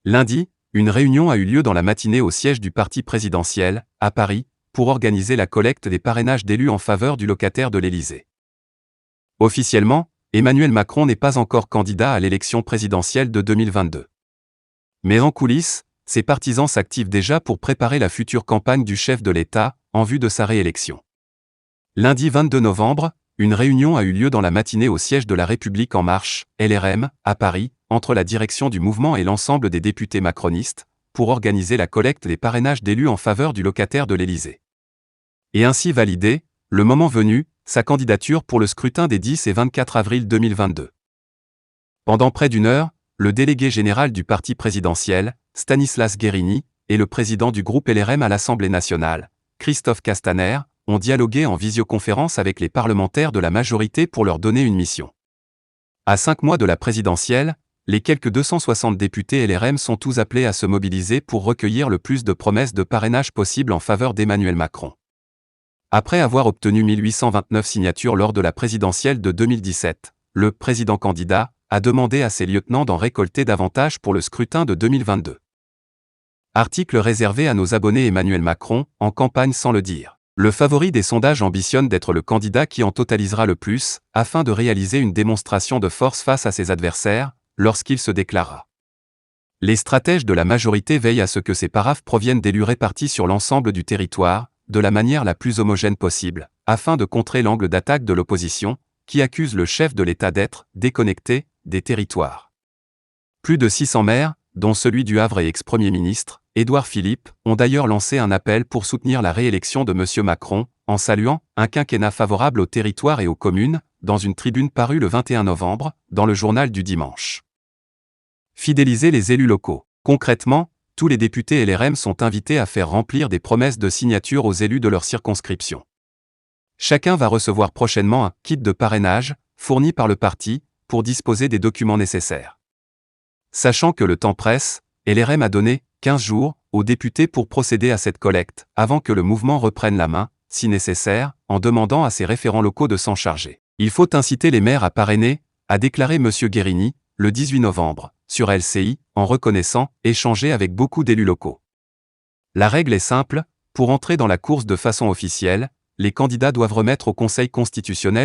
Lundi, une réunion a eu lieu dans la matinée au siège du parti présidentiel, à Paris, pour organiser la collecte des parrainages d'élus en faveur du locataire de l'Élysée. Officiellement, Emmanuel Macron n'est pas encore candidat à l'élection présidentielle de 2022. Mais en coulisses, ses partisans s'activent déjà pour préparer la future campagne du chef de l'État, en vue de sa réélection. Lundi 22 novembre, une réunion a eu lieu dans la matinée au siège de La République En Marche, LRM, à Paris, entre la direction du mouvement et l'ensemble des députés macronistes, pour organiser la collecte des parrainages d'élus en faveur du locataire de l'Élysée. Et ainsi valider, le moment venu, sa candidature pour le scrutin des 10 et 24 avril 2022. Pendant près d'une heure, le délégué général du parti présidentiel, Stanislas Guerini, et le président du groupe LRM à l'Assemblée nationale, Christophe Castaner, ont dialogué en visioconférence avec les parlementaires de la majorité pour leur donner une mission. À 5 mois de la présidentielle, les quelques 260 députés LRM sont tous appelés à se mobiliser pour recueillir le plus de promesses de parrainage possible en faveur d'Emmanuel Macron. Après avoir obtenu 1829 signatures lors de la présidentielle de 2017, le président candidat a demandé à ses lieutenants d'en récolter davantage pour le scrutin de 2022. Article réservé à nos abonnés. Emmanuel Macron, en campagne sans le dire. Le favori des sondages ambitionne d'être le candidat qui en totalisera le plus, afin de réaliser une démonstration de force face à ses adversaires, lorsqu'il se déclarera. Les stratèges de la majorité veillent à ce que ces paraphes proviennent d'élus répartis sur l'ensemble du territoire, de la manière la plus homogène possible, afin de contrer l'angle d'attaque de l'opposition, qui accuse le chef de l'État d'être déconnecté des territoires. Plus de 600 maires, dont celui du Havre et ex-premier ministre, Édouard Philippe, ont d'ailleurs lancé un appel pour soutenir la réélection de M. Macron, en saluant un quinquennat favorable aux territoires et aux communes, dans une tribune parue le 21 novembre, dans le journal du dimanche. Fidéliser les élus locaux. Concrètement, tous les députés LRM sont invités à faire remplir des promesses de signature aux élus de leur circonscription. Chacun va recevoir prochainement un kit de parrainage, fourni par le parti, pour disposer des documents nécessaires. Sachant que le temps presse, LRM a donné 15 jours aux députés pour procéder à cette collecte, avant que le mouvement reprenne la main, si nécessaire, en demandant à ses référents locaux de s'en charger. Il faut inciter les maires à parrainer, a déclaré M. Guerini, le 18 novembre, sur LCI, en reconnaissant échanger avec beaucoup d'élus locaux. La règle est simple, pour entrer dans la course de façon officielle, les candidats doivent remettre au Conseil constitutionnel